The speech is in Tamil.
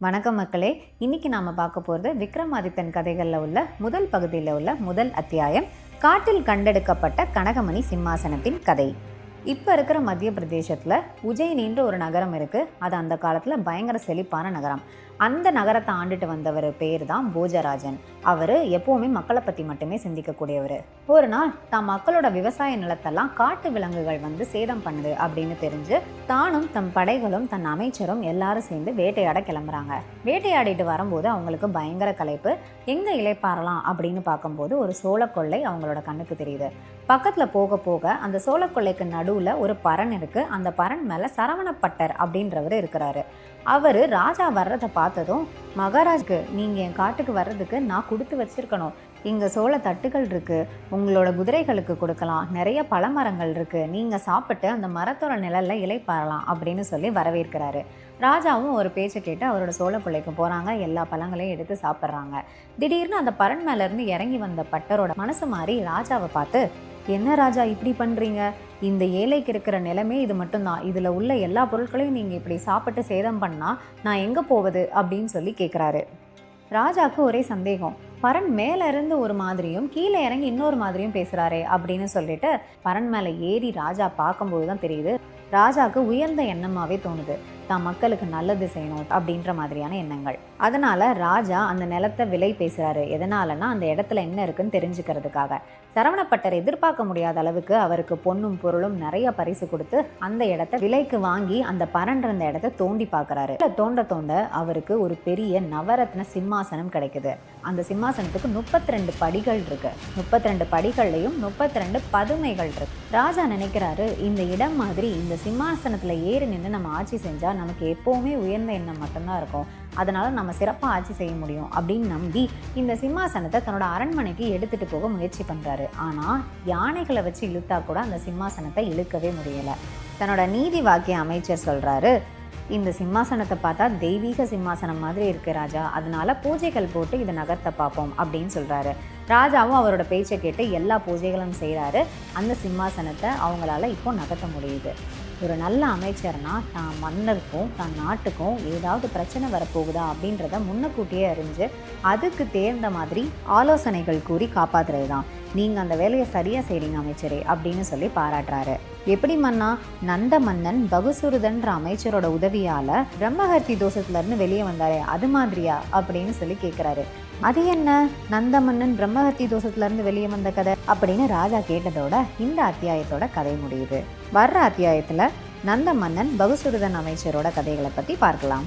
வணக்கம் மக்களே. இன்னைக்கு நாம பார்க்க போகிறது விக்ரமாதித்தன் கதைகளில் உள்ள முதல் பகுதியில் உள்ள முதல் அத்தியாயம், காட்டில் கண்டெடுக்கப்பட்ட கனகமணி சிம்மாசனத்தின் கதை. இப்போ இருக்கிற மத்திய பிரதேசத்தில் உஜ்ஜயினின்ற ஒரு நகரம் இருக்குது. அது அந்த காலத்தில் பயங்கர செழிப்பான நகரம். அந்த நகரத்தை ஆண்டுட்டு வந்தவர் பேர் தான் போஜராஜன். அவர் எப்போவுமே மக்களை பற்றி மட்டுமே சிந்திக்கக்கூடியவர். ஒரு நாள் தான் மக்களோட விவசாய நிலத்தெல்லாம் காட்டு விலங்குகள் வந்து சேதம் பண்ணுது அப்படின்னு தெரிஞ்சு தானும் தம் படைகளும் தன் அமைச்சரும் எல்லாரும் சேர்ந்து வேட்டையாட கிளம்புறாங்க. வேட்டையாடிட்டு வரும்போது அவங்களுக்கு பயங்கர களைப்பு. எங்கே இளைப்பாறலாம் அப்படின்னு பார்க்கும்போது ஒரு சோளக்கொள்ளை அவங்களோட கண்ணுக்கு தெரியுது. பக்கத்தில் போக போக அந்த சோளக்கொள்ளைக்கு நடுவில் ஒரு பரண் இருக்குது. அந்த பரண் மேலே சரவணப்பட்டர் அப்படின்றவர் இருக்கிறாரு. அவர் ராஜா வர்றதை பார்த்ததும், மகாராஜ்க்கு நீங்கள் என் காட்டுக்கு வர்றதுக்கு நான் கொடுத்து வச்சிருக்கணும். இங்கே சோள தட்டுகள் இருக்குது, உங்களோட குதிரைகளுக்கு கொடுக்கலாம், நிறைய பழமரங்கள் இருக்குது, நீங்கள் சாப்பிட்டு அந்த மரத்தோட நிழலில் இளைப்பாறலாம் அப்படின்னு சொல்லி வரவேற்கிறாரு. ராஜாவும் ஒரு பேச்சை கேட்டு அவரோட சோளக்கொள்ளைக்கு போகிறாங்க. எல்லா பழங்களையும் எடுத்து சாப்பிட்றாங்க. திடீர்னு அந்த பரண் மேலேருந்து இறங்கி வந்த பட்டரோட மனசு மாறி ராஜாவை பார்த்து, என்ன ராஜா இப்படி பண்ணுறீங்க? இந்த ஏழைக்கு இருக்கிற நிலைமை இது மட்டும்தான். இதில் உள்ள எல்லா பொருட்களையும் நீங்கள் இப்படி சாப்பிட்டு சேதம் பண்ணால் நான் எங்கே போவது அப்படின்னு சொல்லி கேட்குறாரு. ராஜாவுக்கு ஒரே சந்தேகம். பரண் மேலே இருந்து ஒரு மாதிரியும் கீழே இறங்கி இன்னொரு மாதிரியும் பேசுகிறாரே அப்படின்னு சொல்லிட்டு பரண் மேலே ஏறி ராஜா பார்க்கும்போது தான் தெரியுது, ராஜாவுக்கு உயர்ந்த எண்ணமாகவே தோணுது. தான் மக்களுக்கு நல்லது செய்யணும் அப்படின்ற மாதிரியான எண்ணங்கள். அதனால ராஜா அந்த நிலத்தை விலை பேசுகிறாரு. எதனாலன்னா அந்த இடத்துல என்ன இருக்குன்னு தெரிஞ்சுக்கிறதுக்காக. சரவணப்பட்டர் எதிர்பார்க்க முடியாத அளவுக்கு அவருக்கு பொண்ணும் பொருளும் நிறைய பரிசு கொடுத்து அந்த இடத்த விலைக்கு வாங்கி அந்த பரன்ற அந்த இடத்த தோண்டி பார்க்குறாரு. தோண்ட தோண்ட அவருக்கு ஒரு பெரிய நவரத்ன சிம்மாசனம் கிடைக்குது. அந்த சிம்மாசனத்துக்கு 32 படிகள் இருக்கு. 32 படிகள்லையும் 32 பதுமைகள் இருக்கு. ராஜா நினைக்கிறாரு, இந்த இடம் மாதிரி இந்த சிம்மாசனத்தில் ஏறி நின்று நம்ம ஆட்சி செஞ்சா நமக்கு எப்போவுமே உயர்ந்த எண்ணம் மட்டும்தான் இருக்கும். அதனால நம்ம சிறப்பாக ஆட்சி செய்ய முடியும் அப்படின்னு நம்பி இந்த சிம்மாசனத்தை தன்னோட அரண்மனைக்கு எடுத்துட்டு போக முயற்சி பண்றாரு. ஆனா யானைகளை வச்சு இழுத்தா கூட அந்த சிம்மாசனத்தை இழுக்கவே முடியல. தன்னோட நீதி வாக்கிய அமைச்சர் சொல்றாரு, இந்த சிம்மாசனத்தை பார்த்தா தெய்வீக சிம்மாசனம் மாதிரி இருக்கு ராஜா, அதனால பூஜைகள் போட்டு இதை நகர்த்த பார்ப்போம் அப்படின்னு சொல்றாரு. ராஜாவும் அவரோட பேச்சை கேட்டு எல்லா பூஜைகளும் செய்கிறாரு. அந்த சிம்மாசனத்தை அவங்களால இப்போ நகர்த்த முடியுது. ஒரு நல்ல அமைச்சர்னா தான் மன்னருக்கும் தான் நாட்டுக்கும் ஏதாவது பிரச்சனை வரப்போகுதா அப்படின்றத முன்னக்கூட்டியே அறிஞ்சு அதுக்கு தேர்ந்த மாதிரி ஆலோசனைகள் கூறி காப்பாற்றுறது தான். நீங்கள் அந்த வேலையை சரியாக செய்கிறீங்க அமைச்சரே அப்படின்னு சொல்லி பாராட்டுறாரு. எப்படி மன்னா? நந்த மன்னன் பகுசுருதன்ற அமைச்சரோட உதவியால் பிரம்மஹத்தி தோஷத்துலேருந்து வெளியே வந்தாரே, அது மாதிரியா அப்படின்னு சொல்லி கேட்குறாரு. அது என்ன நந்த மன்னன் பிரம்மஹத்தி தோஷத்துலேருந்து வெளியே வந்த கதை அப்படின்னு ராஜா கேட்டதோட இந்த அத்தியாயத்தோட கதை முடியுது. வர்ற அத்தியாயத்தில் நந்த மன்னன் பகுசுருதன் அமைச்சரோட கதைகளை பற்றி பார்க்கலாம்.